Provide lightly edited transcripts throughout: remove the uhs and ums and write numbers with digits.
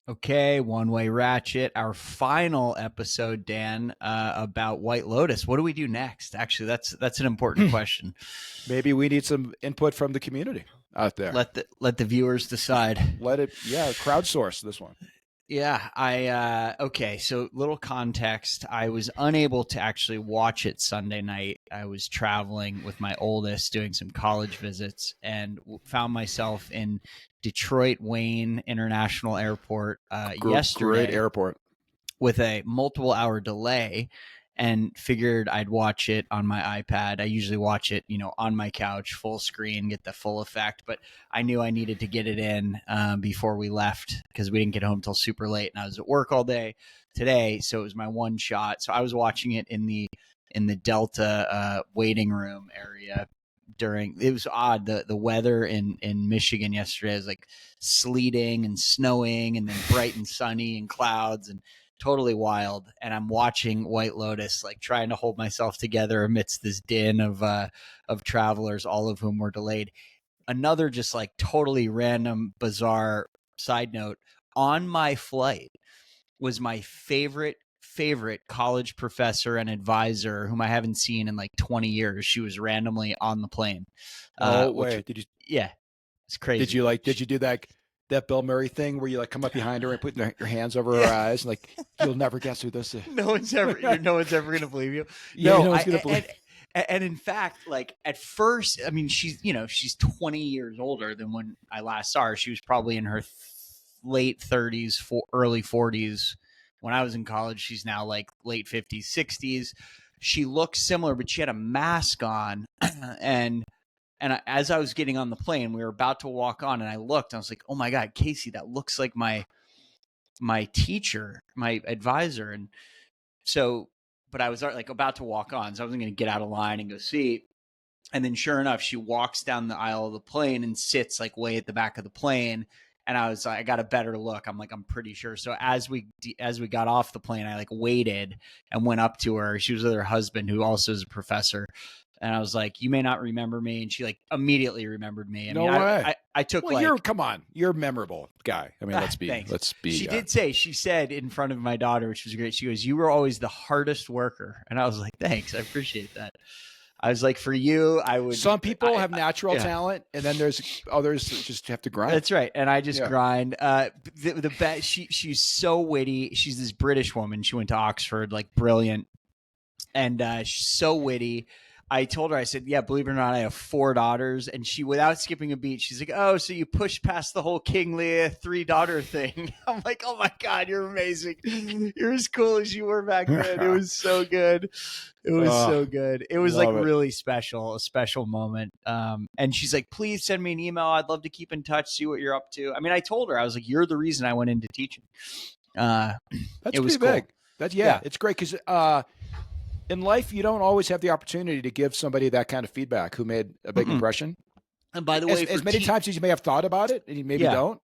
Okay, One Way Ratchet, our final episode, Dan, about White Lotus. What do we do next? Actually, that's an important question. Maybe we need some input from the community out there. Let the viewers decide. Crowdsource this one. Yeah, okay, so little context. I was unable to actually watch it Sunday night. I was traveling with my oldest, doing some college visits, and found myself in Detroit Wayne International Airport yesterday. Great airport. With a multiple hour delay, and figured I'd watch it on my iPad. I usually watch it, on my couch, full screen, get the full effect. But I knew I needed to get it in before we left because we didn't get home till super late, and I was at work all day today, so it was my one shot. So I was watching it in the Delta waiting room area. It was odd. The weather in Michigan yesterday was like sleeting and snowing, and then bright and sunny and clouds, and totally wild. And I'm watching White Lotus, like trying to hold myself together amidst this din of travelers, all of whom were delayed. Another just like totally random, bizarre side note: on my flight was my favorite college professor and advisor, whom I haven't seen in like 20 years. She was randomly on the plane. Wait, did you? Yeah, it's crazy. Did you do that Bill Murray thing where you like come up behind her and put your hands over her eyes and like, you'll never guess who this is? No one's ever going to believe you. Yeah, no one's going to believe. And in fact, like at first, I mean, she's 20 years older than when I last saw her. She was probably in her late 30s, early 40s when I was in college. She's now like late 50s, 60s. She looks similar, but she had a mask on, and as I was getting on the plane, we were about to walk on, and I looked, and I was like, oh my God, Casey, that looks like my teacher, my advisor. And so, but I was like about to walk on, so I wasn't going to get out of line and go see. And then sure enough, she walks down the aisle of the plane and sits like way at the back of the plane. And I got a better look. I'm like, I'm pretty sure. So as we got off the plane, I like waited and went up to her. She was with her husband, who also is a professor. And I was like, you may not remember me. And she like immediately remembered me. No way. I took you're a memorable guy. I mean, let's be. She said in front of my daughter, which was great. She goes, you were always the hardest worker. And I was like, thanks. I appreciate that. I was like, for you, I would. Some people have natural talent, and then there's others that just have to grind. That's right, and I just grind. The best. She's so witty. She's this British woman. She went to Oxford, like brilliant, and she's so witty. I told her, I said, yeah, believe it or not, I have 4 daughters. And she, without skipping a beat, she's like, oh, so you pushed past the whole King Lear 3-daughter thing. I'm like, oh my God, you're amazing. You're as cool as you were back then. It was so good. It was so good. It was like really special, a special moment. And she's like, please send me an email. I'd love to keep in touch, see what you're up to. I mean, I told her, I was like, you're the reason I went into teaching. That's pretty big. It's great because in life, you don't always have the opportunity to give somebody that kind of feedback who made a big impression. And by the way, as many times as you may have thought about it, and you maybe don't.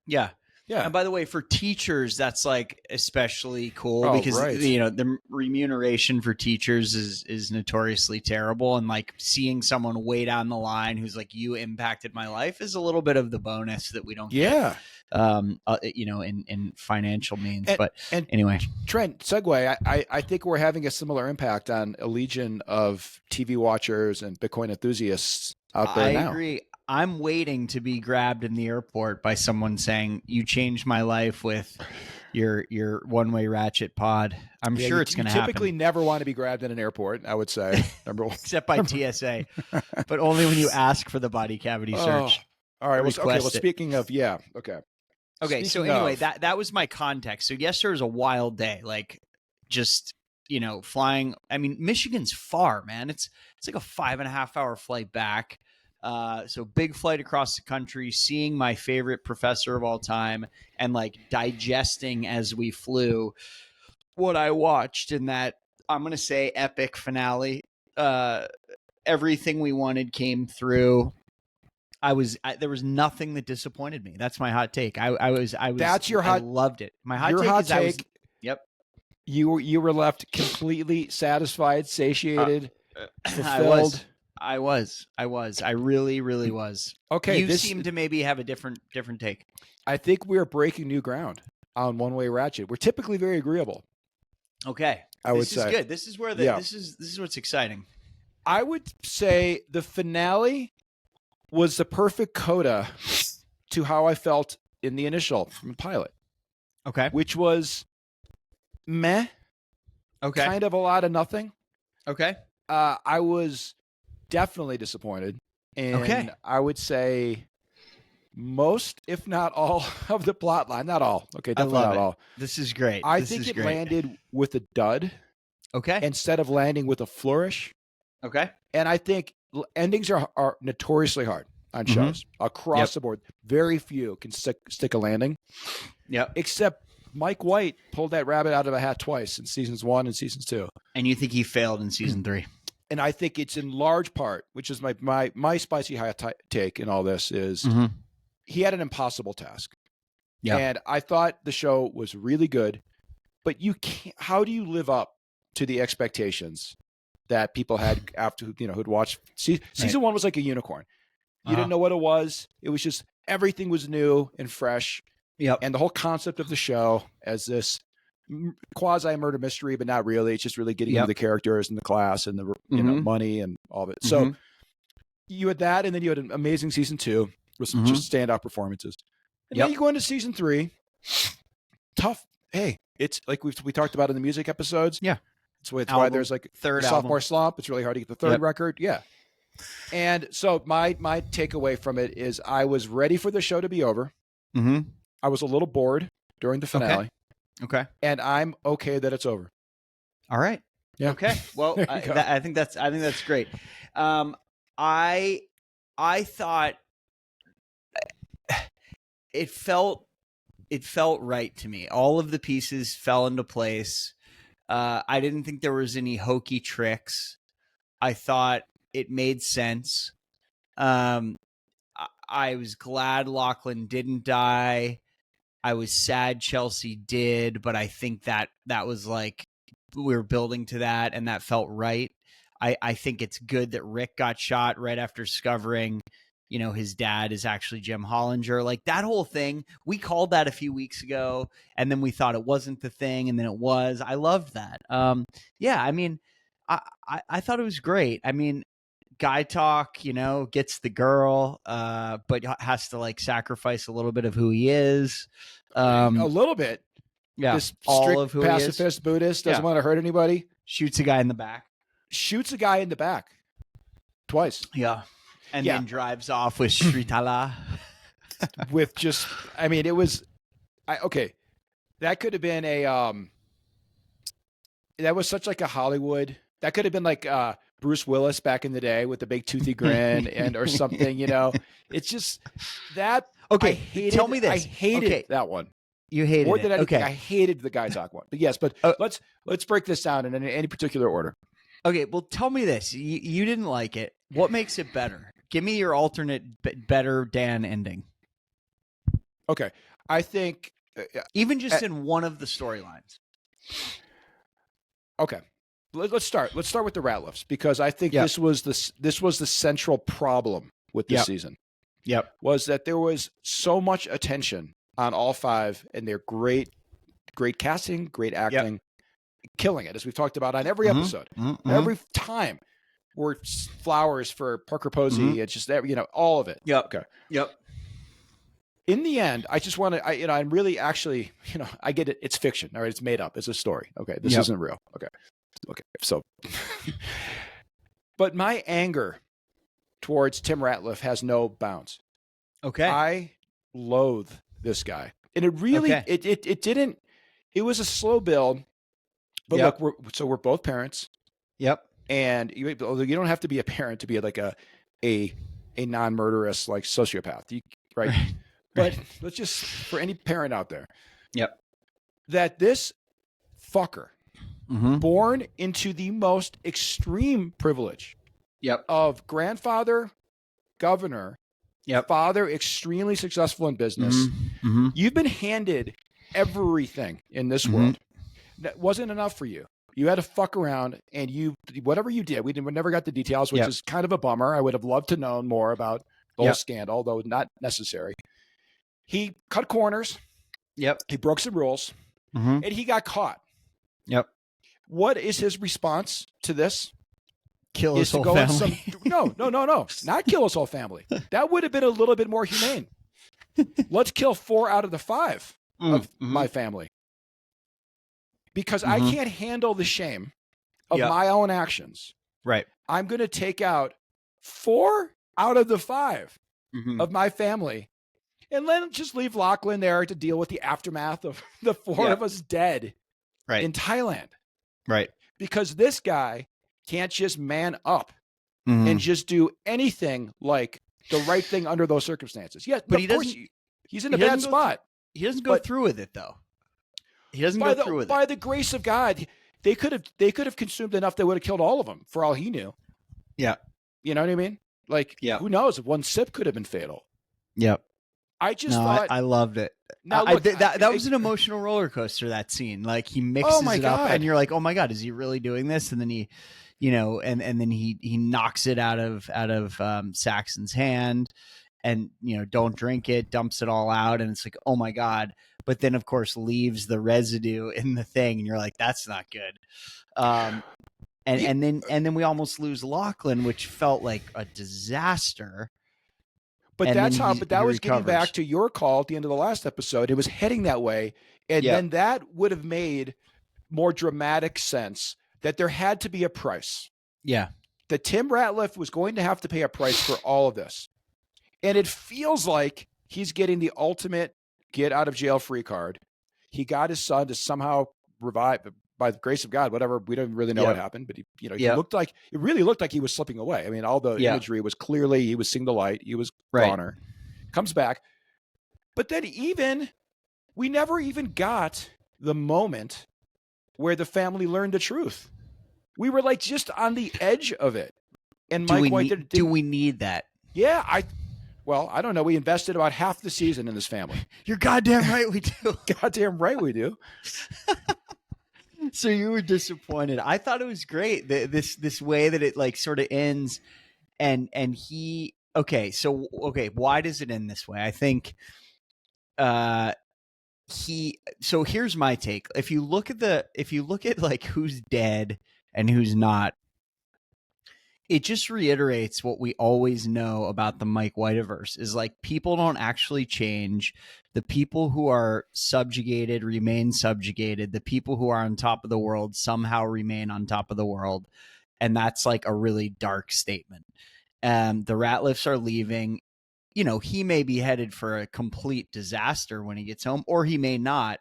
Yeah. Yeah. And by the way, for teachers, that's like especially cool because, the remuneration for teachers is notoriously terrible. And like seeing someone way down the line who's like, you impacted my life is a little bit of the bonus that we don't get. In financial means. Anyway, Trent, segue. I think we're having a similar impact on a legion of TV watchers and Bitcoin enthusiasts out there now. I agree. I'm waiting to be grabbed in the airport by someone saying, you changed my life with your One Way Ratchet pod. I'm sure it's going to happen. Typically never want to be grabbed in an airport, I would say. Number one. Except by TSA, but only when you ask for the body cavity search. All right. Well, speaking of, okay. Okay, so anyway, that was my context. So yesterday was a wild day, like just, flying. I mean, Michigan's far, man. It's like a 5.5-hour flight back. So big flight across the country, seeing my favorite professor of all time and like digesting as we flew what I watched in that, I'm going to say, epic finale. Everything we wanted came through. There was nothing that disappointed me. That's my hot take. That's your hot. I loved it. My hot take. Yep. You were left completely satisfied, satiated, fulfilled. I was. I really, really was. Okay, you seem to maybe have a different take. I think we're breaking new ground on One Way Ratchet. We're typically very agreeable. Okay, I would say this is good. This is where this is what's exciting. I would say the finale was the perfect coda to how I felt in the initial pilot. Okay, which was meh. Okay, kind of a lot of nothing. Okay, I was definitely disappointed, and I would say most, if not all, of the plot line. Not all. Okay, definitely not all. This is great. I think it landed with a dud. Okay. Instead of landing with a flourish. Okay. And I think endings are notoriously hard on shows across the board. Very few can stick a landing. Yep. Except Mike White pulled that rabbit out of a hat twice in seasons 1 and seasons 2. And you think he failed in season 3? And I think it's in large part, which is my spicy hot take in all this, is he had an impossible task. Yeah. And I thought the show was really good, but you can't. How do you live up to the expectations that people had after who'd watched season 1 was like a unicorn. You didn't know what it was. It was just everything was new and fresh. Yep. And the whole concept of the show as this quasi murder mystery, but not really. It's just really getting into the characters and the class and the money and all of it. So you had that, and then you had an amazing season 2 with some just standout performances. And then you go into season 3. Tough. Hey, it's like we talked about in the music episodes. Yeah. It's why there's like third sophomore slump. It's really hard to get the third record. Yeah. And so my takeaway from it is I was ready for the show to be over. I was a little bored during the finale. Okay. And I'm okay that it's over. All right. Yeah. Okay. Well, I think that's great. I thought it felt right to me. All of the pieces fell into place. I didn't think there was any hokey tricks. I thought it made sense. I was glad Lachlan didn't die. I was sad Chelsea did, but I think that was like we were building to that, and that felt right. I think it's good that Rick got shot right after discovering, his dad is actually Jim Hollinger. Like that whole thing, we called that a few weeks ago, and then we thought it wasn't the thing, and then it was. I loved that. Yeah, I mean, I thought it was great. I mean, Gaitok, gets the girl, but has to like sacrifice a little bit of who he is. A little bit. Yeah. This all of who pacifist he is. Buddhist doesn't want to hurt anybody. Shoots a guy in the back. Twice. Yeah. And then drives off with Shritala. With just, I mean, it was, okay. That could have been that was such like a Hollywood, that could have been like Bruce Willis back in the day with the big toothy grin or something, It's just that. Okay. Tell me this. I hated that one. You hated more than it. anything. Okay. I hated the Gaitok one. But yes, let's break this down in any particular order. Okay. Well, tell me this. You didn't like it. What makes it better? Give me your alternate better Dan ending. Okay. I think even just in one of the storylines. Okay. Let's start with the Ratliffs, because I think this was the central problem with this season. Yep. Was that there was so much attention on all 5 and their great casting, great acting, killing it, as we've talked about on every episode. Every time were flowers for Parker Posey. It's just all of it. Yep. Okay. Yep. In the end, I just want to, I'm really actually, I get it. It's fiction. All right. It's made up. It's a story. Okay. This isn't real. Okay. So, but my anger towards Tim Ratliff has no bounds. Okay. I loathe this guy. And it really, it didn't, it was a slow build, but look, we're both parents. Yep. And you don't have to be a parent to be like a non-murderous, like sociopath, right? But let's just, for any parent out there, that this fucker, born into the most extreme privilege of grandfather, governor, father, extremely successful in business. You've been handed everything in this world. That wasn't enough for you. You had to fuck around, and whatever you did, we never got the details, which is kind of a bummer. I would have loved to know more about the whole scandal, although not necessary. He cut corners. Yep. He broke some rules, and he got caught. Yep. What is his response to this? Kill his whole family. No. Not kill his whole family. That would have been a little bit more humane. Let's kill 4 out of the 5 of my family. Because I can't handle the shame of my own actions. Right. I'm going to take out 4 out of the 5 of my family, and then just leave Lachlan there to deal with the aftermath of the 4 of us dead in Thailand. Right. Because this guy can't just man up and just do anything like the right thing under those circumstances. Yes, but he's in a bad spot. He doesn't go through with it, though. He doesn't go through with it. By the grace of God, they could have consumed enough that would have killed all of them, for all he knew. Yeah. You know what I mean? Like, who knows? One sip could have been fatal. Yep. I just thought... I loved it. Now, look, that was an emotional roller coaster, that scene. Like, he mixes it up, and you're like, oh my God, is he really doing this? And then he, and then he knocks it out of Saxon's hand, and, don't drink it, dumps it all out, and it's like, oh my God. But then, of course, leaves the residue in the thing, and you're like, that's not good. And then we almost lose Lachlan, which felt like a disaster. But that was getting back to your call at the end of the last episode. It was heading that way, and then that would have made more dramatic sense that there had to be a price. Yeah, that Tim Ratliff was going to have to pay a price for all of this, and it feels like he's getting the ultimate get out of jail free card. He got his son to somehow revive, by the grace of God, whatever. We don't really know what happened, but he really looked like he was slipping away. I mean, all the imagery was clearly he was seeing the light. He was goner, comes back. But then we never even got the moment where the family learned the truth. We were like just on the edge of it. And Mike do we need that? Yeah, I don't know. We invested about half the season in this family. You're goddamn right we do. Goddamn right we do. So you were disappointed. I thought it was great. This way that it like sort of ends, and he why does it end this way? I think so here's my take. If you look at like who's dead and who's not, it just reiterates what we always know about the Mike Whiteverse is like people don't actually change. The people who are subjugated remain subjugated. The people who are on top of the world somehow remain on top of the world. And that's like a really dark statement. The Ratliffs are leaving. He may be headed for a complete disaster when he gets home, or he may not.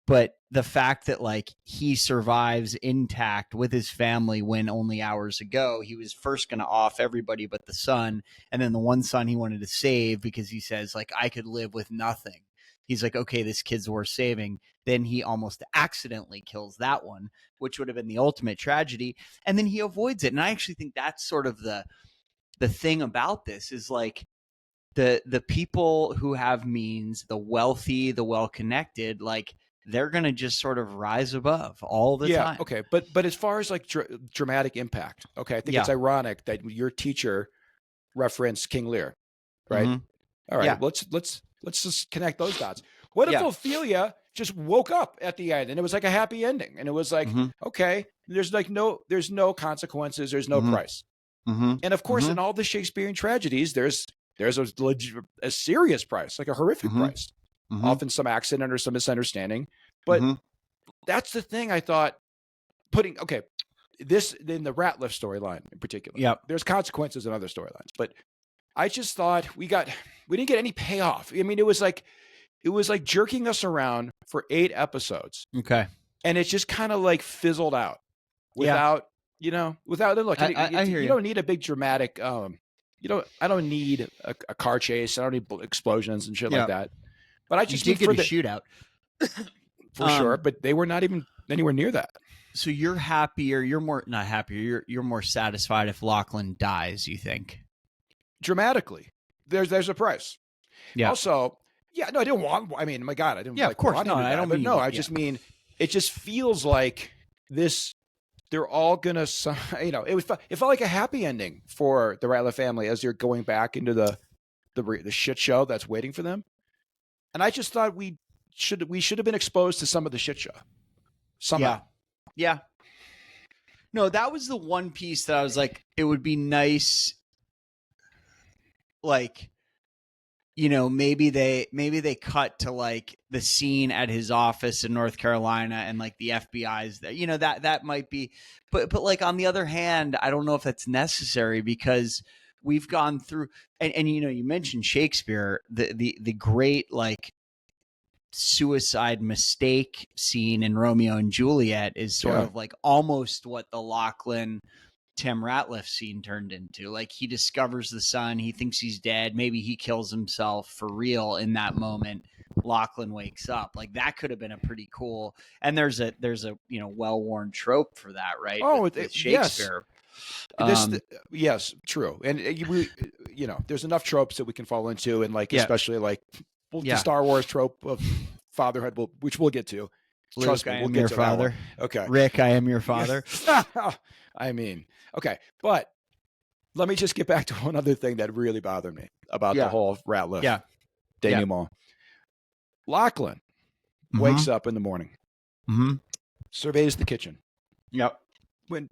But the fact that like he survives intact with his family when only hours ago he was first going to off everybody but the son, and then the one son he wanted to save because he says like I could live with nothing. He's like, okay, this kid's worth saving. Then he almost accidentally kills that one, which would have been the ultimate tragedy, and then he avoids it. And I actually think that's sort of the thing about this is like the people who have means, the wealthy, the well-connected, like they're going to just sort of rise above all the time. Yeah, okay. But as far as like dramatic impact, okay, I think it's ironic that your teacher referenced King Lear, right? All right, let's just connect those dots. What if Ophelia just woke up at the end and it was like a happy ending, and it was like, okay, there's no consequences, there's no price. And of course, in all the Shakespearean tragedies, there's a serious price, like a horrific price. Often some accident or some misunderstanding. But that's the thing I thought this in the Ratliff storyline in particular. Yeah. There's consequences in other storylines. But I just thought we didn't get any payoff. I mean, it was like jerking us around for 8 episodes. Okay. And it just kind of like fizzled out without look, I hear you. You don't need a big dramatic I don't need a car chase. I don't need explosions and shit like that. But I just did get a shootout for sure. But they were not even anywhere near that. So you're happier. You're more not happier. You're more satisfied if Lachlan dies. You think dramatically? There's a price. Yeah. Also, I didn't want. I mean, my God, I didn't. Yeah, of course. No, I don't mean. No, I just mean it just feels like this they're all gonna, it felt like a happy ending for the Ratliff family as they're going back into the shit show that's waiting for them. And I just thought we should have been exposed to some of the shit show somehow. Yeah. No, that was the one piece that I was like, it would be nice, like, maybe they cut to like the scene at his office in North Carolina and like the FBI's there. That might be, but like on the other hand, I don't know if that's necessary because we've gone through and you mentioned Shakespeare, the great like suicide mistake scene in Romeo and Juliet is sort of like almost what the Lachlan Tim Ratliff scene turned into. Like he discovers the son, he thinks he's dead, maybe he kills himself for real in that moment. Lachlan wakes up. Like that could have been a pretty cool, and there's a well-worn trope for that, right? With Shakespeare. Yes, true. And there's enough tropes that we can fall into, and like especially like the Star Wars trope of fatherhood, which we'll get to. Luke, Trust me, I we'll am get your to father. Okay, Rick, I am your father. I mean, okay, but let me just get back to one other thing that really bothered me about the whole Ratliff denouement. Lachlan wakes up in the morning, surveys the kitchen. Yep. When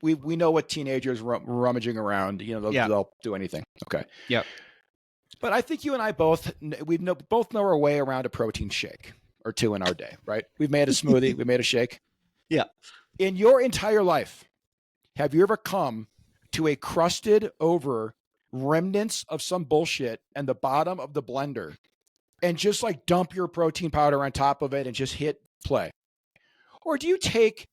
we know what teenagers rummaging around, they'll do anything. Okay. Yep. But I think you and I both know our way around a protein shake or two in our day, right? We've made a smoothie, we made a shake. Yeah. In your entire life, have you ever come to a crusted over remnants of some bullshit and the bottom of the blender and just like dump your protein powder on top of it and just hit play? Or do you take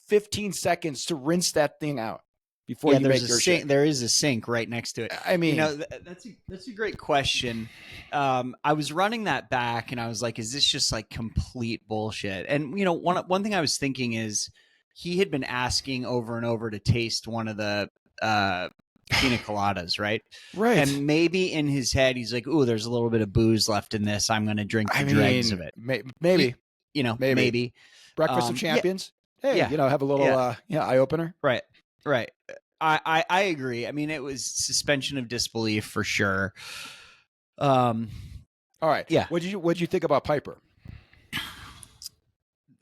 15 seconds to rinse that thing out before you make your shake? There is a sink right next to it. I mean, that's a great question. I was running that back and I was like, is this just like complete bullshit? And one thing I was thinking is he had been asking over and over to taste one of the pina coladas, right? Right. And maybe in his head he's like, "Ooh, there's a little bit of booze left in this. I'm going to drink the dregs of it." Maybe. Maybe. Breakfast of Champions. Hey, have a little eye opener. Right. I agree. I mean, it was suspension of disbelief for sure. All right. Yeah. What'd you think about Piper?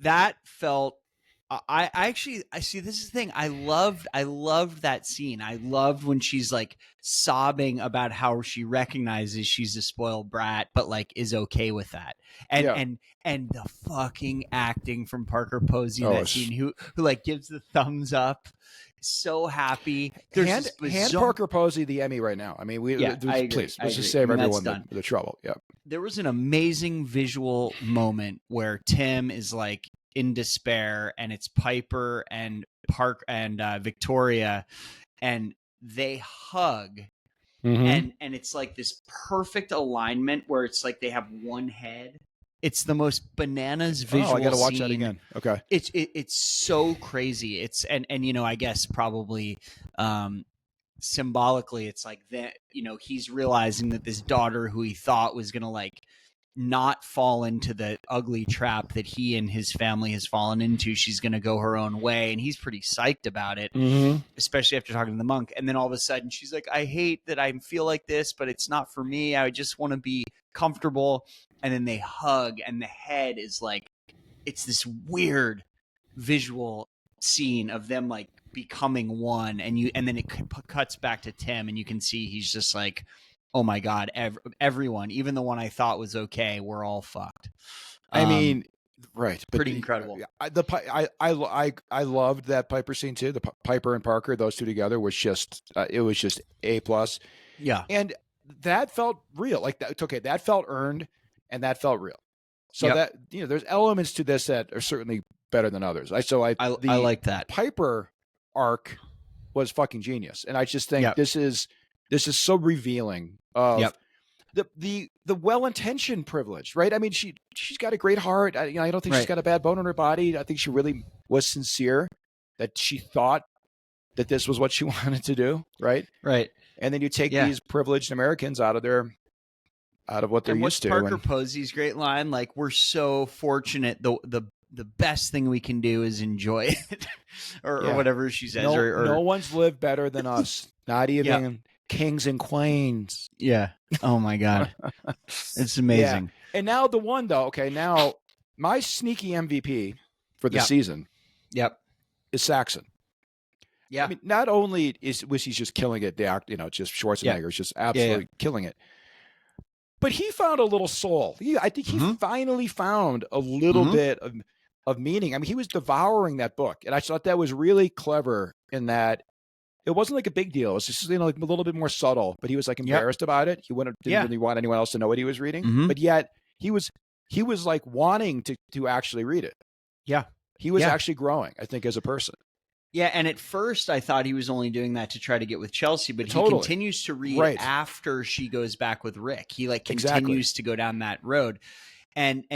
That felt. I see. This is the thing. I loved that scene. I loved when she's like sobbing about how she recognizes she's a spoiled brat, but like is okay with that. And the fucking acting from Parker Posey in that scene, who like gives the thumbs up. So happy. Hand Parker Posey the Emmy right now. I mean, please let's just save everyone the trouble. Yeah. There was an amazing visual moment where Tim is like in despair, and it's Piper and Victoria, and they hug, and it's like this perfect alignment where it's like they have one head. It's the most bananas visual. I got to watch scene. That again. Okay. It's so crazy. It's and I guess probably symbolically it's like that, he's realizing that this daughter who he thought was going to like not fall into the ugly trap that he and his family has fallen into, she's going to go her own way, and he's pretty psyched about it, especially after talking to the monk. And then all of a sudden she's like, I hate that I feel like this, but it's not for me. I just want to be comfortable. And then they hug, and the head is like, it's this weird visual scene of them like becoming one, and then it cuts back to Tim, and you can see he's just like, oh my God, everyone, even the one I thought was okay, we're all fucked. I mean, right. Pretty incredible. I loved that Piper scene too. The Piper and Parker, those two together was just, it was just A+. Yeah. And that felt real. Like that. Okay. That felt earned and that felt real. So that, there's elements to this that are certainly better than others. I like that. Piper arc was fucking genius. And I just think this is so revealing of the well-intentioned privilege, right? I mean, she's got a great heart. I don't think she's got a bad bone in her body. I think she really was sincere that she thought that this was what she wanted to do, right? Right. And then you take these privileged Americans out of what they're used to. Parker Posey's great line, like, we're so fortunate. The the best thing we can do is enjoy it, or whatever she says. No one's lived better than us. Not even kings and queens. Yeah. Oh my God. It's amazing. Yeah. And now the one though. Okay, now my sneaky MVP for the season. Yep. Is Saxon. Yeah. I mean, not only was he just killing it, the act, just Schwarzenegger is just absolutely killing it. But he found a little soul. I think he finally found a little bit of meaning. I mean, he was devouring that book, and I thought that was really clever in that it wasn't like a big deal. It was just like a little bit more subtle. But he was like embarrassed about it. He didn't really want anyone else to know what he was reading. But yet he was like wanting to actually read it. Yeah, he was actually growing, I think, as a person. Yeah, and at first I thought he was only doing that to try to get with Chelsea, but he continues to read after she goes back with Rick. He continues to go down that road. And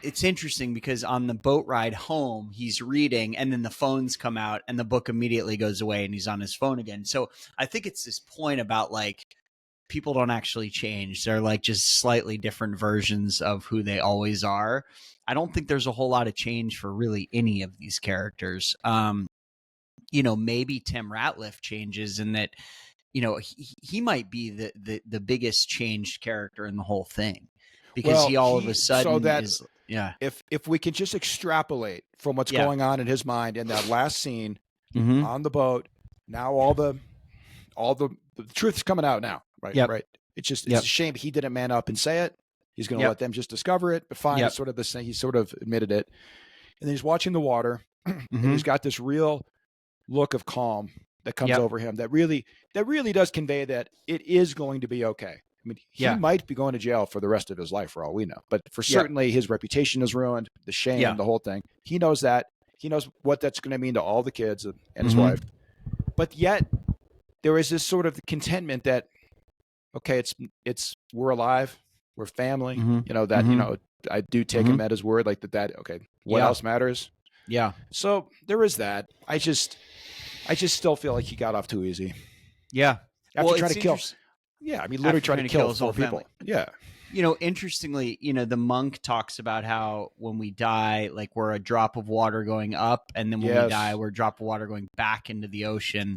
it's interesting because on the boat ride home, he's reading and then the phones come out and the book immediately goes away and he's on his phone again. So I think it's this point about like people don't actually change. They're like just slightly different versions of who they always are. I don't think there's a whole lot of change for really any of these characters. Maybe Tim Ratliff changes in that, he might be the biggest changed character in the whole thing because he all of a sudden is. Yeah. If we can just extrapolate from what's going on in his mind in that last scene on the boat, now all the truth's coming out now, right? Yep. Right. It's a shame he didn't man up and say it. He's going to let them just discover it, but fine. It's sort of the same. He sort of admitted it, and then he's watching the water, and he's got this real look of calm that comes over him that really does convey that it is going to be okay. I mean, he might be going to jail for the rest of his life for all we know, but for certainly his reputation is ruined, the shame, the whole thing. He knows that. He knows what that's going to mean to all the kids and his wife. But yet there is this sort of contentment that, okay, it's we're alive, we're family, I do take him at his word, like that. Okay. What else matters? Yeah. So there is that. I just still feel like he got off too easy. Yeah. After trying to kill. Yeah. I mean, literally trying to kill 4 people. Yeah. Interestingly, the monk talks about how when we die, like we're a drop of water going up, and then when we die, we're a drop of water going back into the ocean,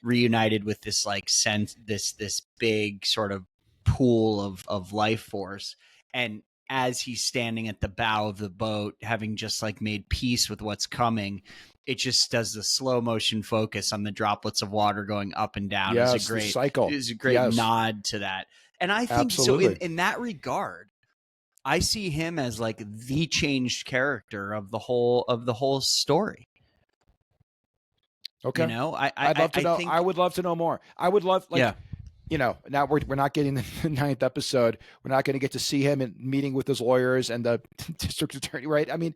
reunited with this like sense, this big sort of pool of life force. And as he's standing at the bow of the boat, having just like made peace with what's coming, it just does the slow motion focus on the droplets of water going up and down. Yes, it's a great cycle. It's a great nod to that. And I think so in that regard, I see him as like the changed character of the whole story. Okay. I'd love to know. I would love to know more. I would love now we're not getting the 9th episode. We're not going to get to see him in meeting with his lawyers and the district attorney, right? I mean,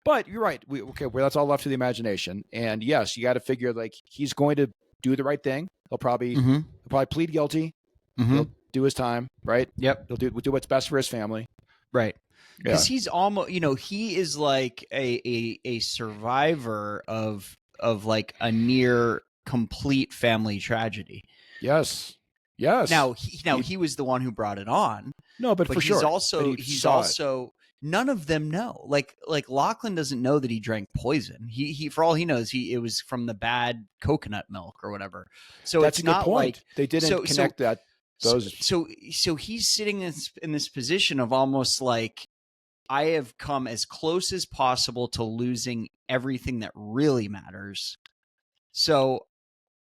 but you're right. That's all left to the imagination. And yes, you got to figure like he's going to do the right thing. He'll probably plead guilty. He'll do his time, right? Yep. He'll do what's best for his family. Right. Because he's almost, he is like a survivor of like a near complete family tragedy. Yes. Now he was the one who brought it on. No, but for sure. He's also none of them know. Like Lachlan doesn't know that he drank poison. He for all he knows, it was from the bad coconut milk or whatever. So that's it's a good not point. like They didn't connect that. So he's sitting in this position of almost like, I have come as close as possible to losing everything that really matters. So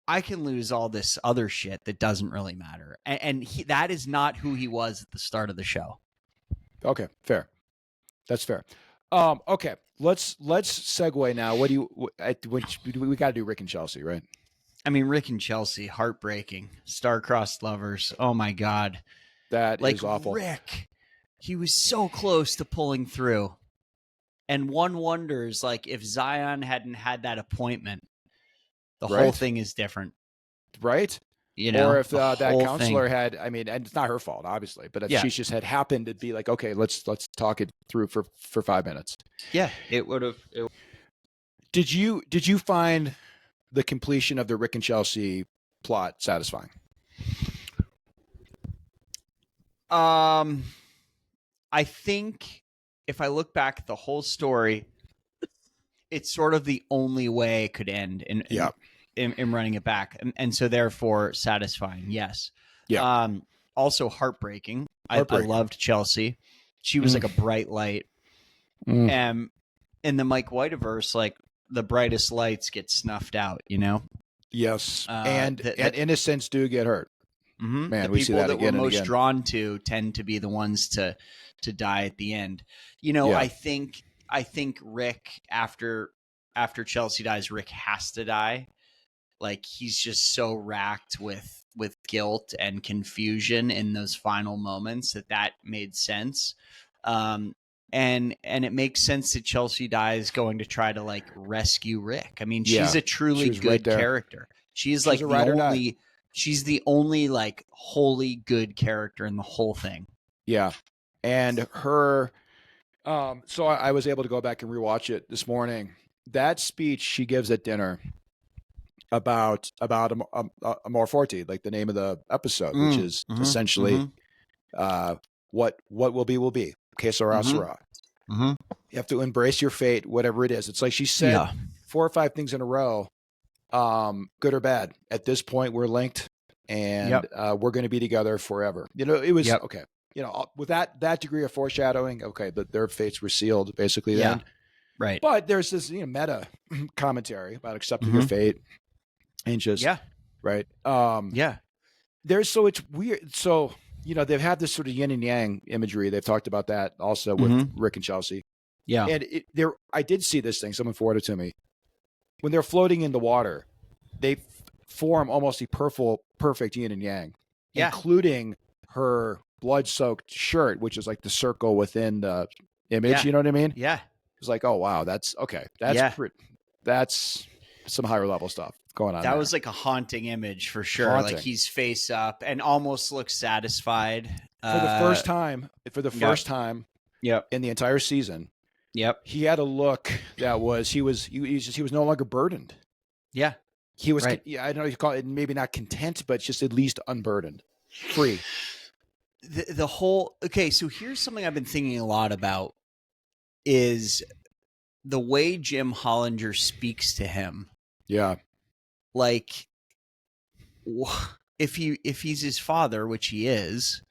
I can lose all this other shit that doesn't really matter. And that is not who he was at the start of the show. Okay, fair. That's fair. Okay, let's segue now. We got to do Rick and Chelsea, right? I mean, Rick and Chelsea, heartbreaking, star-crossed lovers. Oh my God. That is awful. Rick, he was so close to pulling through. And one wonders, like, if Zion hadn't had that appointment, the whole thing is different. Right? Or if that counselor had, I mean, and it's not her fault, obviously, but if she just had happened to be like, okay, let's talk it through for 5 minutes. Yeah, it would have. Did you find the completion of the Rick and Chelsea plot satisfying? I think if I look back at the whole story, it's sort of the only way it could end in running it back. And so therefore satisfying. Yes. Yeah. Also heartbreaking. I loved Chelsea. She was like a bright light. And in the Mike Whiteverse, like the brightest lights get snuffed out, you know? Yes. And innocents do get hurt. Man, we see that again and again. The people that we're most drawn to tend to be the ones to die at the end. You know, I think Rick, after Chelsea dies, Rick has to die. Like, he's just so racked with guilt and confusion in those final moments that made sense. And it makes sense that Chelsea dies going to try to like rescue Rick. I mean, she's a truly good character. She's like she's the only like wholly good character in the whole thing. Yeah. And her, so I was able to go back and rewatch it this morning. That speech she gives at dinner about Amor Forti, like the name of the episode, which is essentially what will be will be. Que sera sera. You have to embrace your fate, whatever it is. It's like she said 4 or 5 things in a row, good or bad. At this point, we're linked, and we're going to be together forever. You know, it was okay. You know, with that degree of foreshadowing, okay, but their fates were sealed basically then. Right. But there's this meta commentary about accepting your fate and just right. There's it's weird. So they've had this sort of yin and yang imagery. They've talked about that also with Rick and Chelsea. Yeah. And I did see this thing. Someone forwarded it to me. When they're floating in the water, they form almost a perfect yin and yang, including her blood-soaked shirt, which is like the circle within the image. You know what I mean? Yeah. It's like, oh, wow, that's okay. That's some higher level stuff going on. That was like a haunting image for sure. Haunting. Like he's face up and almost looks satisfied. For the first time in the entire season. Yep. He had a look that was he was no longer burdened. Yeah. He was I don't know if you call it maybe not content, but just at least unburdened. Free. The whole so here's something I've been thinking a lot about is the way Jim Hollinger speaks to him. Yeah. Like if he's his father, which he is,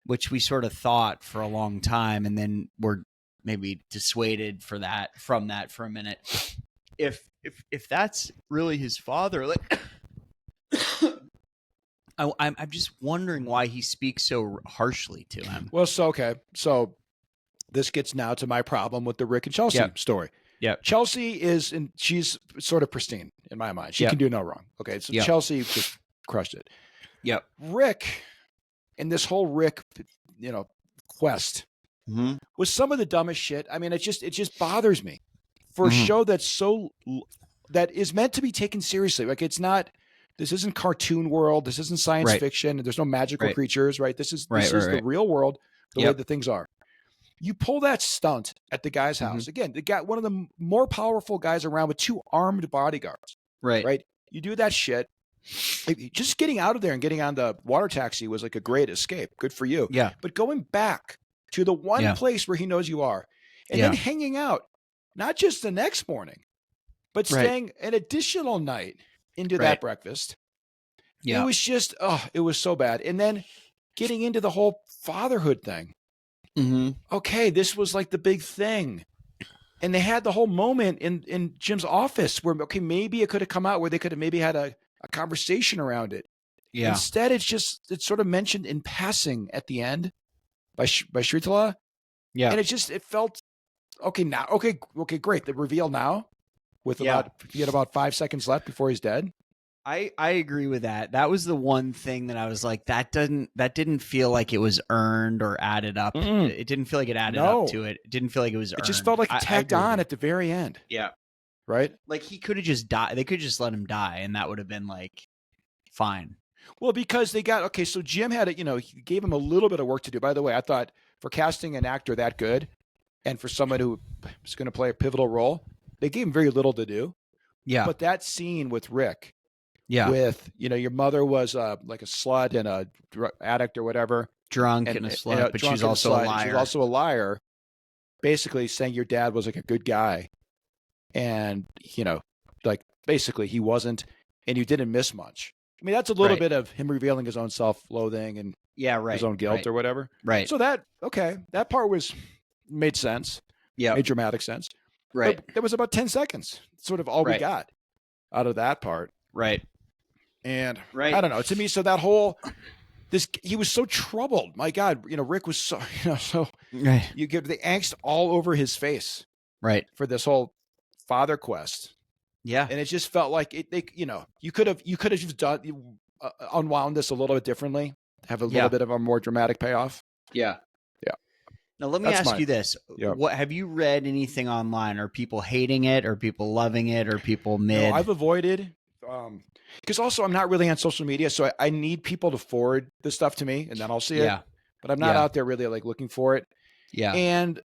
which we sort of thought for a long time, and then we're maybe dissuaded from that for a minute. If that's really his father, like I'm just wondering why he speaks so harshly to him. Well, so this gets now to my problem with the Rick and Chelsea story. Yeah. Chelsea she's sort of pristine in my mind. She can do no wrong. Okay. So Chelsea just crushed it. Yeah. Rick and this whole Rick, quest was some of the dumbest shit. I mean, it just bothers me for a show that is meant to be taken seriously. Like this isn't cartoon world. This isn't science fiction. There's no magical creatures, right? This is the real world, the way that things are. You pull that stunt at the guy's house. Again, the guy, one of the more powerful guys around with 2 armed bodyguards. Right. You do that shit. Just getting out of there and getting on the water taxi was like a great escape. Good for you. Yeah. But going back to the one place where he knows you are and then hanging out, not just the next morning, but staying an additional night into that breakfast. Yeah. It was just, it was so bad. And then getting into the whole fatherhood thing. Okay, this was like the big thing. And they had the whole moment in Jim's office where, maybe it could have come out where they could have maybe had a conversation around it. Yeah. Instead, it's sort of mentioned in passing at the end by Shritala. Yeah. And it felt, okay, great. The reveal now with he had about 5 seconds left before he's dead. I agree with that. That was the one thing that I was like, that didn't feel like it was earned or added up. It didn't feel like it added up to it. It didn't feel like it was earned. It just felt like tacked on at the very end. Yeah. Right? Like he could have just died. They could just let him die and that would have been like fine. Well, because so Jim had he gave him a little bit of work to do. By the way, I thought for casting an actor that good and for someone who was going to play a pivotal role, they gave him very little to do. Yeah. But that scene with Rick, with, your mother was like a slut and a drug addict or whatever. Drunk and a slut, but she's also a liar. She's also a liar. basically saying your dad was like a good guy, and like basically he wasn't, and you didn't miss much. I mean, that's a little bit of him revealing his own self-loathing and his own guilt or whatever. Right. So that part made sense. Yeah. Made dramatic sense. Right. But there was about 10 seconds, sort of all we got out of that part. Right. And I don't know. To me, so that whole he was so troubled. My God, Rick was so you get the angst all over his face. Right. For this whole father quest. Yeah. And it just felt like you could have just done unwound this a little bit differently, have a little bit of a more dramatic payoff. Yeah. Yeah. Now let me ask you this. Yeah. What have you read anything online? Are people hating it? Are people loving it? Or people mid? No, I've avoided because also I'm not really on social media, so I need people to forward this stuff to me and then I'll see it. But I'm not out there really like looking for it. Yeah. And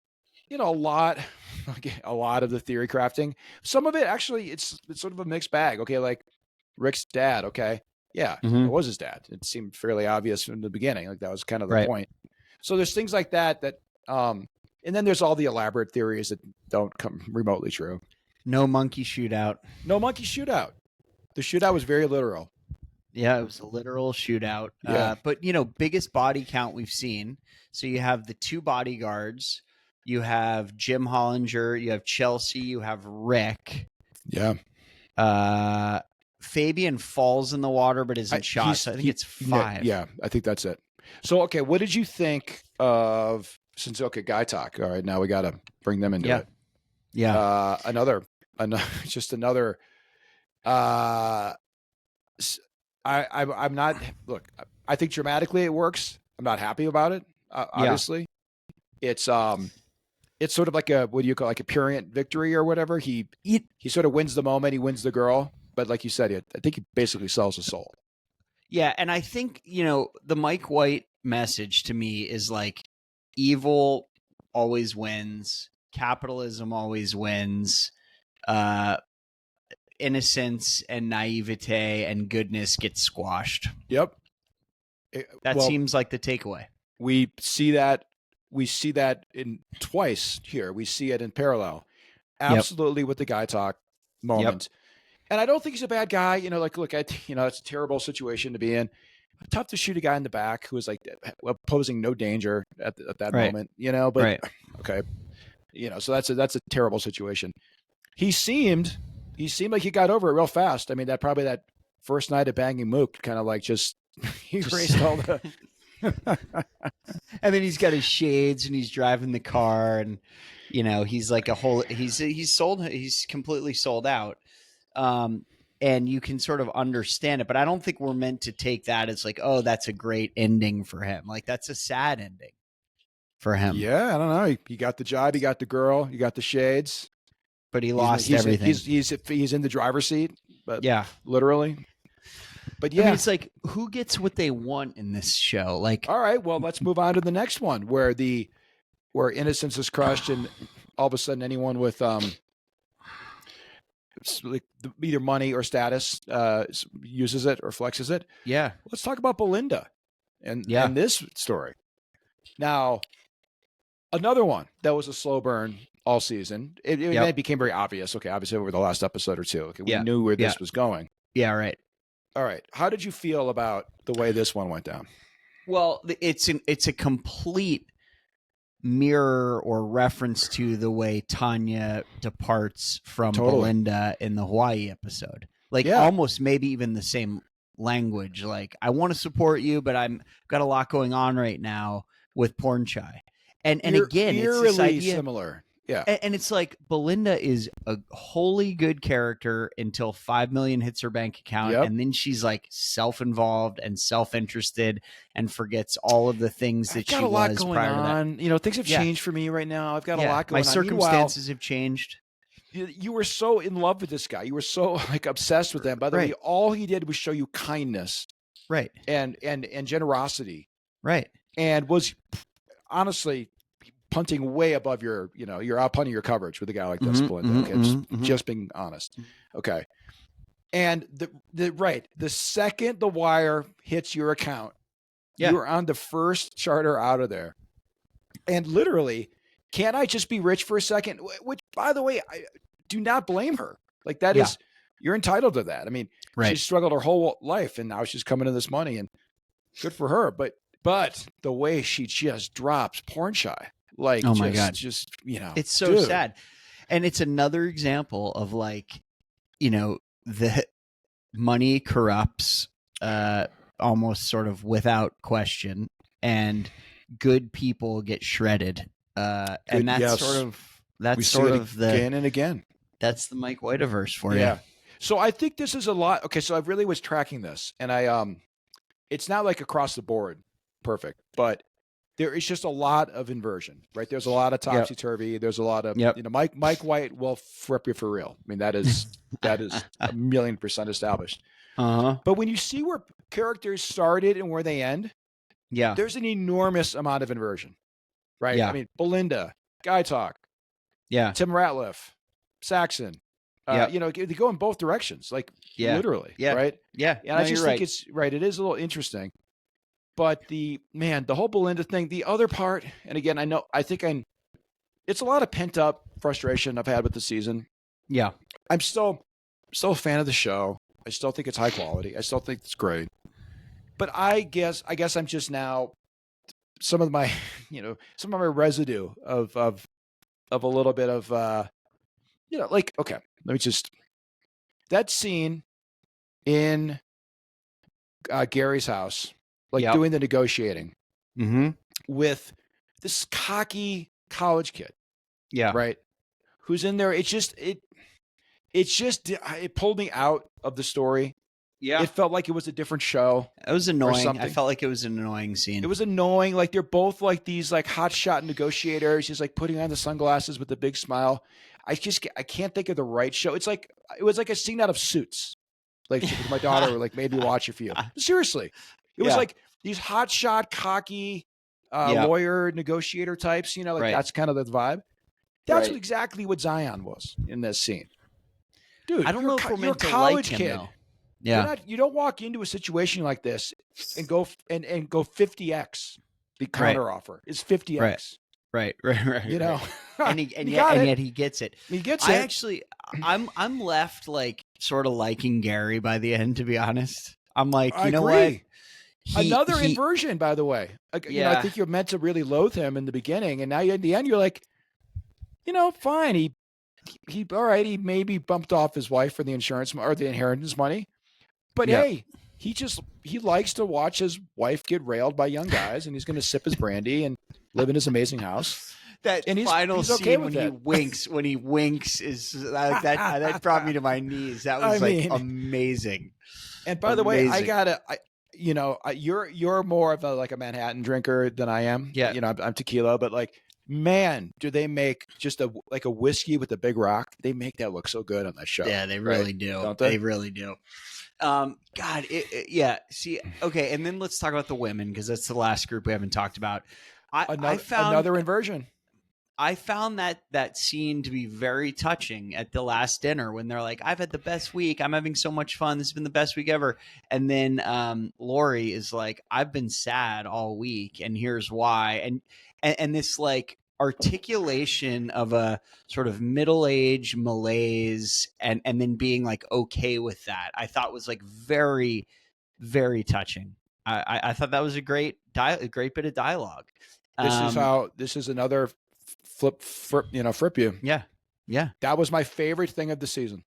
a lot of the theory crafting, some of it actually it's sort of a mixed bag. Okay, like Rick's dad. Okay, yeah, it was his dad. It seemed fairly obvious from the beginning. Like that was kind of the point. So there's things like that, and then there's all the elaborate theories that don't come remotely true. No monkey shootout. No monkey shootout. The shootout was very literal. Yeah, it was a literal shootout. Yeah. But biggest body count we've seen. So you have the 2 bodyguards. You have Jim Hollinger, you have Chelsea, you have Rick. Yeah. Fabian falls in the water but isn't shot. So I think it's 5. Yeah, I think that's it. So, okay, what did you think of, since, Gaitok. All right, now we got to bring them into it. Yeah. Another, I'm not, look, I think dramatically it works. I'm not happy about it, obviously. It's sort of like a, what do you call, like a Pyrrhic victory or whatever. He sort of wins the moment. He wins the girl. But like you said, I think he basically sells his soul. Yeah. And I think, the Mike White message to me is like evil always wins. Capitalism always wins. Innocence and naivete and goodness gets squashed. Yep. That seems like the takeaway. We see that in twice here. We see it in parallel. Absolutely with the Gaitok moment. Yep. And I don't think he's a bad guy. Look, it's a terrible situation to be in. Tough to shoot a guy in the back who was like posing no danger at that moment, but okay. So that's a terrible situation. He seemed like he got over it real fast. I mean, that first night of banging Mook kind of like just he erased all the and then he's got his shades and he's driving the car and he's like he's completely sold out. And you can sort of understand it, but I don't think we're meant to take that as like, oh, that's a great ending for him. Like that's a sad ending for him. Yeah, I don't know. He got the job, he got the girl, he got the shades, but he lost everything. He's in the driver's seat, but literally. But I mean, it's like, who gets what they want in this show? Like, all right, well, let's move on to the next one where innocence is crushed and all of a sudden anyone with either money or status uses it or flexes it. Yeah. Let's talk about Belinda and this story. Now, another one that was a slow burn all season. It became very obvious. Okay, obviously over the last episode or two. Okay, we knew where this was going. Yeah, right. All right. How did you feel about the way this one went down? Well, it's a complete mirror or reference to the way Tanya departs from Belinda in the Hawaii episode. Like almost maybe even the same language. Like, I want to support you, but I've got a lot going on right now with Porn Chai. And again, it's this idea, similar. Yeah. And it's like Belinda is a wholly good character until 5 million hits her bank account. And then she's like self-involved and self-interested and forgets all of the things that she was prior to that. Things have changed for me right now. I've got a lot going on. My circumstances have changed. You were so in love with this guy. You were so like obsessed with him. By the way, all he did was show you kindness. Right. And generosity. Right. And was honestly punting way above you're outpunting your coverage with a guy like this, Belinda. Just being honest. Okay. And the second the wire hits your account, you are on the first charter out of there. And literally, Can't I just be rich for a second? Which, by the way, I do not blame her. Like that is, you're entitled to that. I mean, she struggled her whole life and now she's coming to this money and good for her. But the way she just drops porn shy, like, oh my God, just, it's so sad. And it's another example of like, the money corrupts, almost sort of without question, and good people get shredded. And that's sort of, again and again. That's the Mike Whiteverse for you. So I think this is a lot. Okay. So I really was tracking this and it's not like across the board perfect, but there is just a lot of inversion, right? There's a lot of topsy-turvy. There's a lot of, Mike White will flip you for real. I mean, that is 1,000,000% established. But when you see where characters started and where they end, there's an enormous amount of inversion, right? I mean, Belinda, Gaitok, Tim Ratliff, Saxon, they go in both directions, like literally, right? Yeah. And I just think it's right. It is a little interesting, but the whole Belinda thing, the other part, and again, it's a lot of pent up frustration I've had with the season. Yeah. I'm still a fan of the show. I still think it's high quality. I still think it's great. But I guess I'm just now some of my residue of a little bit of like, okay, let me just, that scene in Gary's house, like doing the negotiating with this cocky college kid. Right. Who's in there. It pulled me out of the story. It felt like it was a different show. It was annoying. I felt like it was an annoying scene. It was annoying. Like they're both like these like hotshot negotiators. He's like putting on the sunglasses with a big smile. I can't think of the right show. It was like a scene out of Suits. Like my daughter like made me watch a few. Seriously. It was like these hotshot, cocky lawyer negotiator types, that's kind of the vibe. That's exactly what Zion was in this scene. Dude, I don't know if we're meant to like him, kid. Though. Yeah. You don't walk into a situation like this and go 50x. The counter offer is 50x. Right. and yet he gets it. He gets it. Actually, I'm left like sort of liking Gary by the end, to be honest. I'm like, you know what? Another inversion, by the way. I think you're meant to really loathe him in the beginning, and now in the end, you're like, fine. He all right. He maybe bumped off his wife for the insurance or the inheritance money, but hey, he likes to watch his wife get railed by young guys, and he's going to sip his brandy and live in his amazing house. He's scene when he winks is that brought me to my knees. That was amazing. And by the way, you're more of a Manhattan drinker than I am. Yeah. I'm tequila, but like, man, do they make just a whiskey with a big rock? They make that look so good on that show. Yeah, they really do. Don't they? They really do. God, See, okay, and then let's talk about the women, because that's the last group we haven't talked about. I found another inversion. I found that scene to be very touching at the last dinner when they're like, I've had the best week. I'm having so much fun. This has been the best week ever. And then Lori is like, I've been sad all week, and here's why. And this like articulation of a sort of middle-aged malaise and then being like okay with that, I thought was like very, very touching. I thought that was a great bit of dialogue. This is another flip you. Yeah. That was my favorite thing of the season.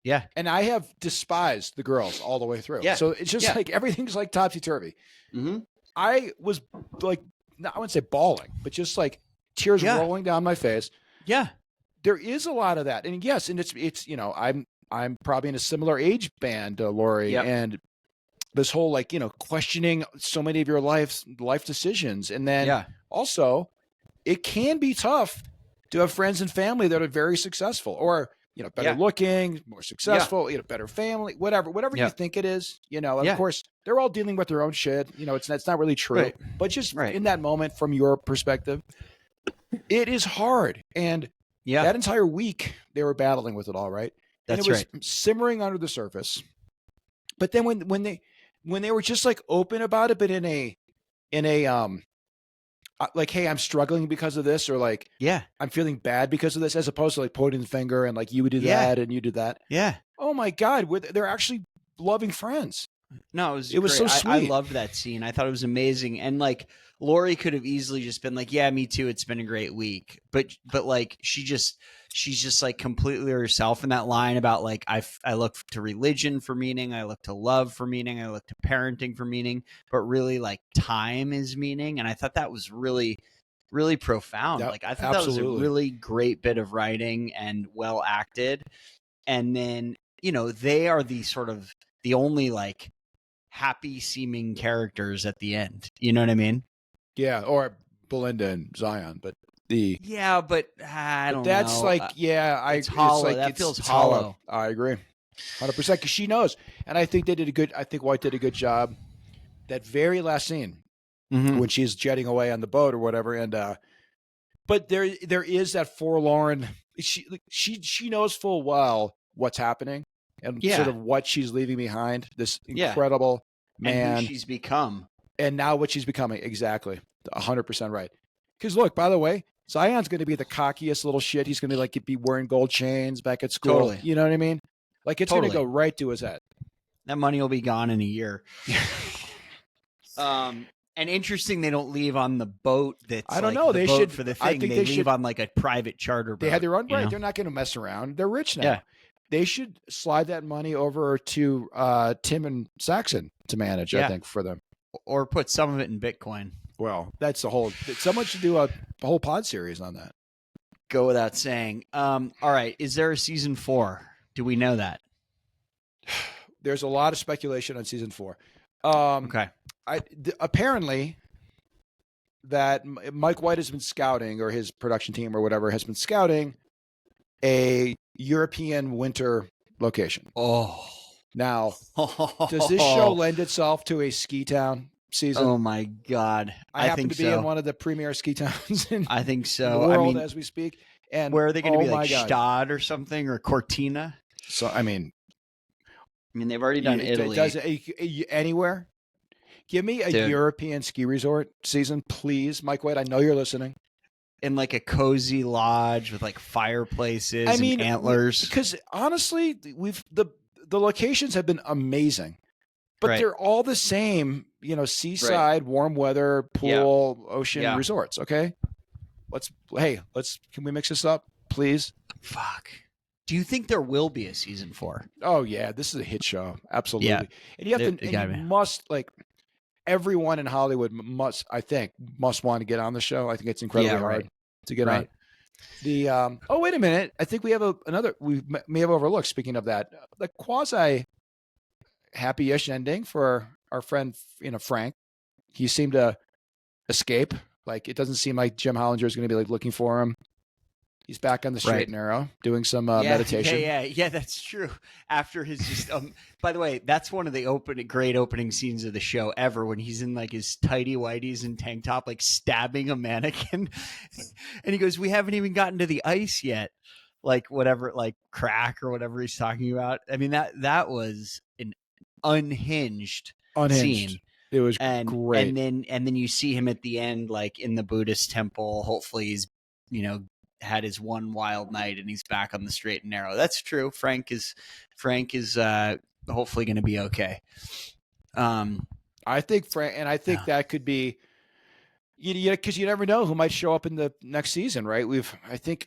Yeah. And I have despised the girls all the way through. Yeah. So it's just like everything's like topsy-turvy. Mm-hmm. I was like, I wouldn't say bawling, but just like tears rolling down my face. Yeah. There is a lot of that. And yes, and it's I'm probably in a similar age band, Lori, and this whole like, questioning so many of your life decisions. And then also it can be tough to have friends and family that are very successful or, better looking, more successful, better family, whatever you think it is, and of course they're all dealing with their own shit. It's not really true, but just in that moment, from your perspective, it is hard. And that entire week they were battling with it all. Right. And it was simmering under the surface. But then when they were just like open about it, but in a like, hey, I'm struggling because of this, or like, Yeah. I'm feeling bad because of this, as opposed to like pointing the finger and like, you would do Yeah. that and you do that. Yeah. Oh my God, they're actually loving friends. No, it was It was great. so sweet. I loved that scene. I thought it was amazing. And like Lori could have easily just been like, yeah, me too. It's been a great week. But like she's just like completely herself in that line about like, I look to religion for meaning. I look to love for meaning. I look to parenting for meaning, but really like time is meaning. And I thought that was really, really profound. Yep, Like I thought absolutely. that was a really great bit of writing and well acted. And then, they are the sort of the only like happy seeming characters at the end. You know what I mean? Yeah, or Belinda and Zion, but I don't that's know. like, yeah, it's hollow. That feels hollow. I agree, 100%. Because she knows, and I think I think White did a good job. That very last scene when she's jetting away on the boat or whatever, and but there is that forlorn. She knows full well what's happening and sort of what she's leaving behind. This incredible man, and who she's become, and now what she's becoming. Exactly, 100% right. Because look, by the way, Zion's going to be the cockiest little shit. He's going to like be wearing gold chains back at school. Totally. You know what I mean? Like it's going to go right to his head. That money will be gone in a year. And interesting, they don't leave on the boat. That's I don't like know. The they boat should for the I thing. think They leave on like a private charter boat. They had their own right. know? They're not going to mess around. They're rich now. Yeah. They should slide that money over to Tim and Saxon to manage. I think for them, or put some of it in Bitcoin. Well, that's the whole. Someone should do a whole pod series on that. Go without saying. All right. Is there a season 4? Do we know that? There's a lot of speculation on season 4. Okay. Apparently that Mike White has been scouting, or his production team or whatever has been scouting a European winter location. Oh. Now, does this show lend itself to a ski town season? Oh my God. I happen to be in one of the premier ski towns in, I think so. in the world as we speak. And where are they going to be, like Stad or something, or Cortina? So, I mean, they've already done Italy. Anywhere? Give me a European ski resort season, please, Mike White. I know you're listening. In like a cozy lodge with like fireplaces and antlers. Because honestly, the locations have been amazing, but they're all the same. Seaside, warm weather, pool, ocean resorts. Okay, can we mix this up, please? Fuck. Do you think there will be a season 4? Oh yeah, this is a hit show, absolutely. Yeah. And you have you must like. Everyone in Hollywood must want to get on the show. I think it's incredibly hard to get on. Oh, wait a minute. I think we have another we may have overlooked. Speaking of that, the quasi happy-ish ending for our friend, Frank. He seemed to escape. Like it doesn't seem like Jim Hollinger is going to be like looking for him. He's back on the straight and narrow, doing some meditation. Yeah, that's true. After his just, by the way, that's one of the great opening scenes of the show ever, when he's in like his tighty whities and tank top, like stabbing a mannequin, and he goes, "We haven't even gotten to the ice yet," like whatever, like crack or whatever he's talking about. I mean that was an unhinged scene. It was great, and then you see him at the end, like in the Buddhist temple. Hopefully, he's had his one wild night and he's back on the straight and narrow. That's true. Frank is hopefully going to be okay. I think that could be, because you never know who might show up in the next season, right?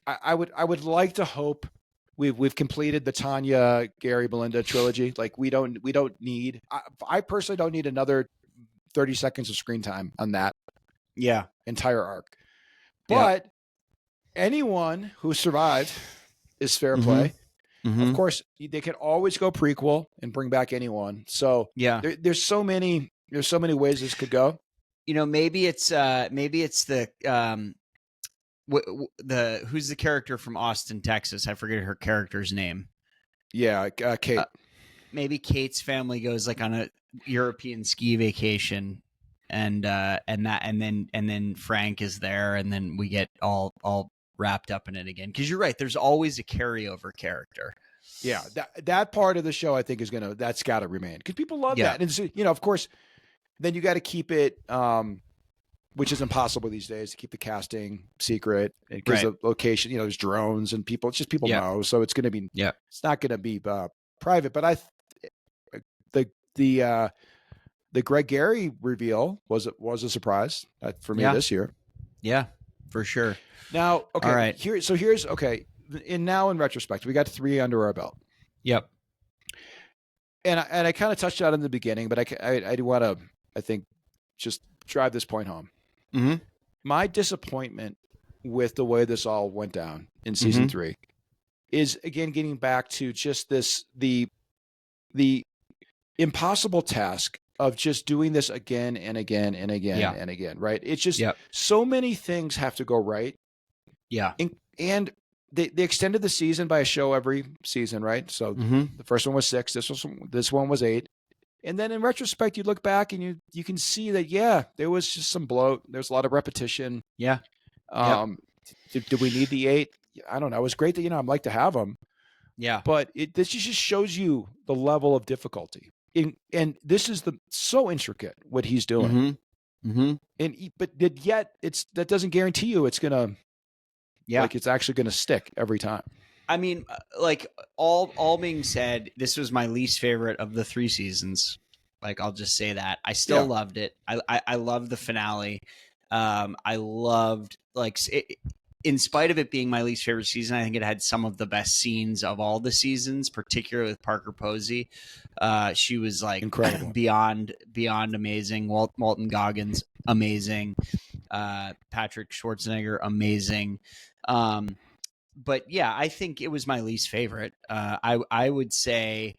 I would like to hope we've completed the Tanya, Gary, Belinda trilogy. Like we don't need. I personally don't need another 30 seconds of screen time on that. Yeah, entire arc, but. Anyone who survived is fair play. Mm-hmm. Of course, they can always go prequel and bring back anyone. So there's so many ways this could go. Maybe it's the who's the character from Austin, Texas? I forget her character's name. Yeah, Kate. Maybe Kate's family goes like on a European ski vacation, and then Frank is there, and then we get all wrapped up in it again. Because you're right, there's always a carryover character. Yeah, that part of the show I think that's got to remain, because people love that. And of course, then you got to keep it which is impossible these days to keep the casting secret because the location, there's drones and people. It's just people know, so it's going to be. Yeah, it's not going to be private. But the GregGary reveal was a surprise for me this year. Yeah, for sure. Now, okay, all right. Here's okay. In retrospect, we got 3 under our belt. Yep. And I kind of touched on it in the beginning, but I do want to, I think, just drive this point home. Mm-hmm. My disappointment with the way this all went down in season 3 is, again, getting back to just the impossible task of just doing this again and again and again and again, right? It's just so many things have to go right. Yeah. And they extended the season by a show every season, right? So the first one was 6, this one was 8. And then in retrospect, you look back and you can see that, there was just some bloat. There's a lot of repetition. Yeah. Did we need the 8? I don't know. It was great that, I'd like to have them. Yeah. But this just shows you the level of difficulty. And this is so intricate what he's doing. But yet that doesn't guarantee you it's going to, like, it's actually going to stick every time. I mean, like, all being said, this was my least favorite of the 3 seasons. Like, I'll just say that. I still loved it. I loved the finale. I loved, like, in spite of it being my least favorite season, I think it had some of the best scenes of all the seasons, particularly with Parker Posey. She was, like, incredible, beyond amazing. Walton Goggins, amazing. Patrick Schwarzenegger, amazing. But yeah, I think it was my least favorite. I would say,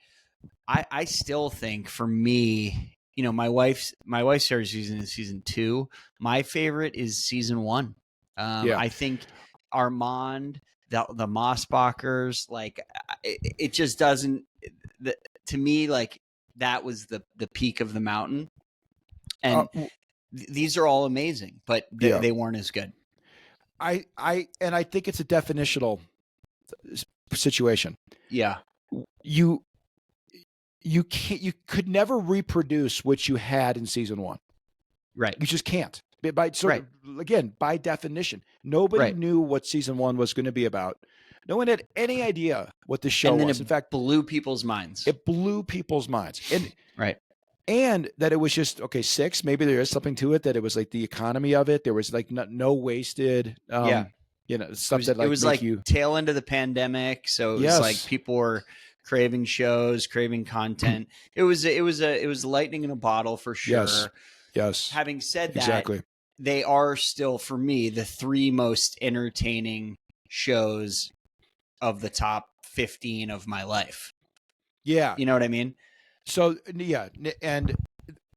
I still think, for me, my wife's favorite season is season 2. My favorite is season 1. I think Armand, the Mossbachers, like, it just doesn't. To me, like, that was the peak of the mountain, and these are all amazing, but they weren't as good. I think it's a definitional situation. Yeah. You could never reproduce what you had in season 1. Right. You just can't. Again, by definition, nobody knew what season 1 was going to be about. No one had any idea what the show was. In fact, blew people's minds. It blew people's minds. And and that it was just 6. Maybe there is something to it, that it was like the economy of it. There was like no wasted, stuff it was like tail end of the pandemic. So it was like people were craving shows, craving content. It was lightning in a bottle for sure. Yes. Having said that, they are still, for me, the 3 most entertaining shows of the top 15 of my life. Yeah. You know what I mean? So, and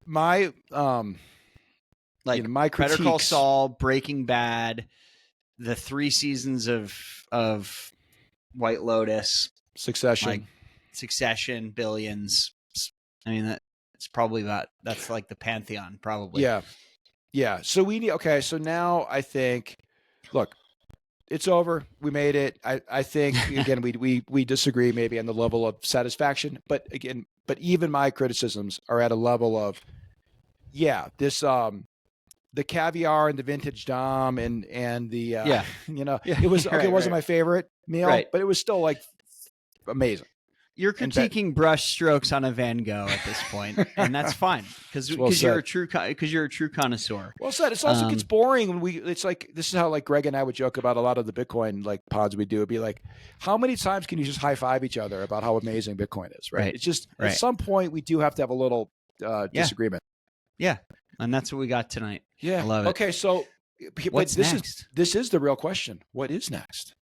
my my critiques, Better Call Saul, Breaking Bad, the 3 seasons of White Lotus, Succession, Billions. I mean, that's probably that's like the pantheon, probably. Yeah. So so now I think, look, it's over. We made it. I think, again, we disagree maybe on the level of satisfaction, but even my criticisms are at a level of, this, the caviar and the vintage Dom and the, it was, it wasn't my favorite meal, but it was still, like, amazing. You're critiquing brush strokes on a Van Gogh at this point, and that's fine because you're a true connoisseur. Well said. It's also gets boring when it's like, this is how, like, Greg and I would joke about a lot of the Bitcoin, like, pods we do. It'd be like, how many times can you just high five each other about how amazing Bitcoin is? Right. It's just at some point we do have to have a little disagreement. Yeah, and that's what we got tonight. Yeah, I love it. Okay, so what's next? This is the real question. What is next?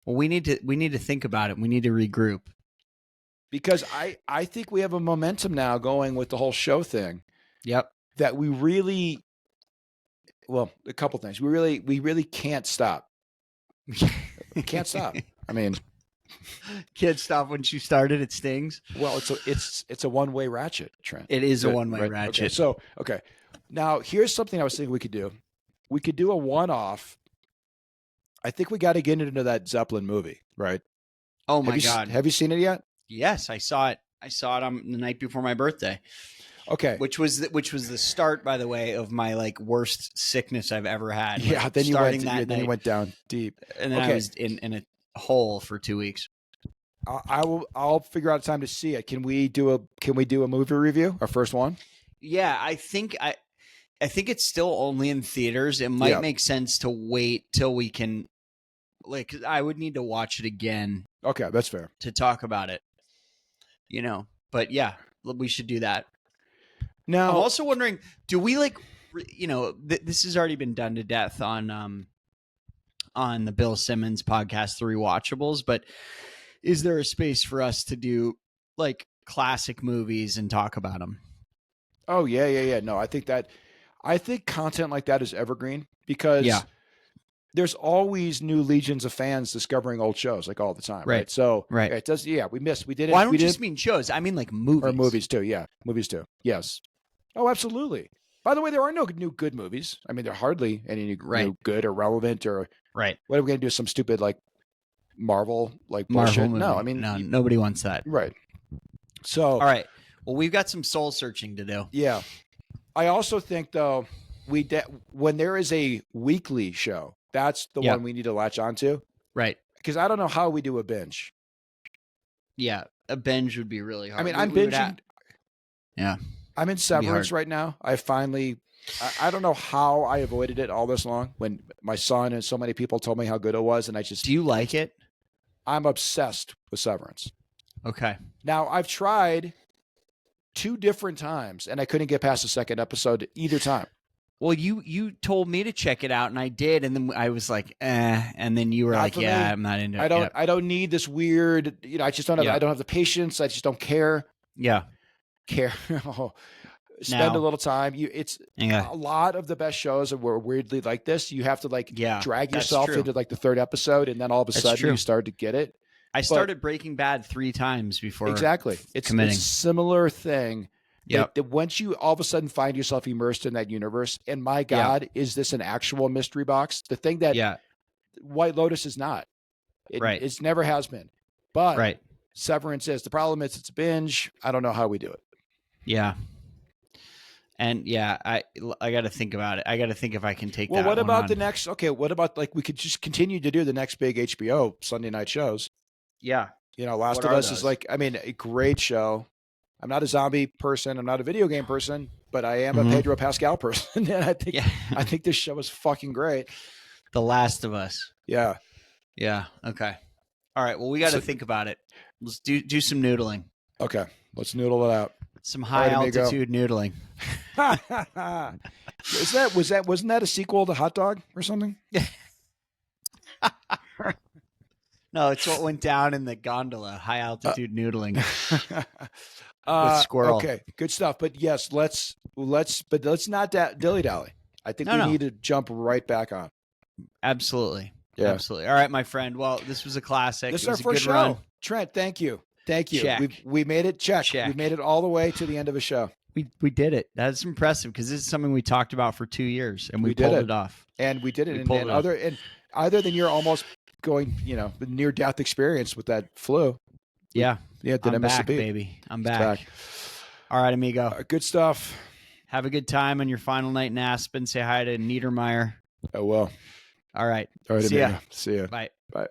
Well, we need to think about it. We need to regroup. Because I think we have a momentum now going with the whole show thing. Yep. That we really, a couple things. We really can't stop. We can't stop. I mean, can't stop once you started. It stings. Well, it's a one-way ratchet, Trent. It is a one-way ratchet. Okay. Now, here's something I was thinking we could do. We could do a one-off. I think we got to get into that Zeppelin movie, right? Oh my God. Have you seen it yet? Yes, I saw it. I saw it on the night before my birthday. Okay. Which was the start, by the way, of my like worst sickness I've ever had. Yeah. Like, Then you night, went down deep. and then I was in a hole for 2 weeks. I'll figure out a time to see it. Can we do a movie review? Our first one? Yeah, I think it's still only in theaters. It might make sense to wait till we can, like, I would need to watch it again. Okay, that's fair. To talk about it, but yeah, we should do that. Now, I'm also wondering, do we like, this has already been done to death on the Bill Simmons podcast, The Rewatchables, but is there a space for us to do like classic movies and talk about them? Oh yeah. No, I think content like that is evergreen because there's always new legions of fans discovering old shows like all the time. Right. So it does. Yeah. We did it. Well, I don't just mean shows. I mean like movies. Or movies too. Yeah. Movies too. Yes. Oh, absolutely. By the way, there are no new good movies. I mean, there are hardly any new good or relevant or what are we going to do? Some stupid like Marvel bullshit? Movie. No, I mean, no, nobody wants that. Right. So, all right. Well, we've got some soul searching to do. Yeah. I also think though, when there is a weekly show, that's the one we need to latch onto. Right. Because I don't know how we do a binge. Yeah. A binge would be really hard. I mean, I'm binging. Yeah. I'm in Severance right now. I don't know how I avoided it all this long when my son and so many people told me how good it was. And do you like it? I'm obsessed with Severance. Okay. Now I've tried 2 different times and I couldn't get past the second episode either time. Well, you told me to check it out and I did. And then I was like, and then you were like, yeah, I'm not into it. I don't need this weird, I just don't have, I don't have the patience. I just don't care. Yeah. Spend a little time. A lot of the best shows were weirdly like this. You have to drag yourself into like the 3rd episode, and then all of a sudden you start to get it. I started Breaking Bad 3 times before. Exactly, it's a similar thing. Yeah. That once you all of a sudden find yourself immersed in that universe, and my God, is this an actual mystery box? The thing that White Lotus is not. It's never has been. But Severance is. The problem is it's a binge. I don't know how we do it. Yeah. And I got to think about it. I got to think if I can take that. Well, what about the next? Okay, what about we could just continue to do the next big HBO Sunday night shows? Yeah. Last of Us is a great show. I'm not a zombie person. I'm not a video game person, but I am a Pedro Pascal person. And I think this show is fucking great. The Last of Us. Yeah. Yeah. Okay. All right. Well, we got to think about it. Let's do some noodling. Okay. Let's noodle it out. Some high altitude noodling. Wasn't that a sequel to Hot Dog or something? No, it's what went down in the gondola. High altitude noodling. With squirrel. Okay, good stuff. But yes, let's not dilly dally. I think we need to jump right back on. Absolutely. Yeah. Absolutely. All right, my friend. Well, this was a classic. This is our first show. Run. Trent, thank you. Check. We made it. Check. We made it all the way to the end of a show. We did it. That's impressive because this is something we talked about for 2 years and we pulled it off. And we did it. Other than your almost going, near death experience with that flu. Yeah. I'm back, baby. I'm back. All right, amigo. Good stuff. Have a good time on your final night in Aspen. Say hi to Niedermeyer. I will. All right. All right, See ya. See ya. Bye. Bye.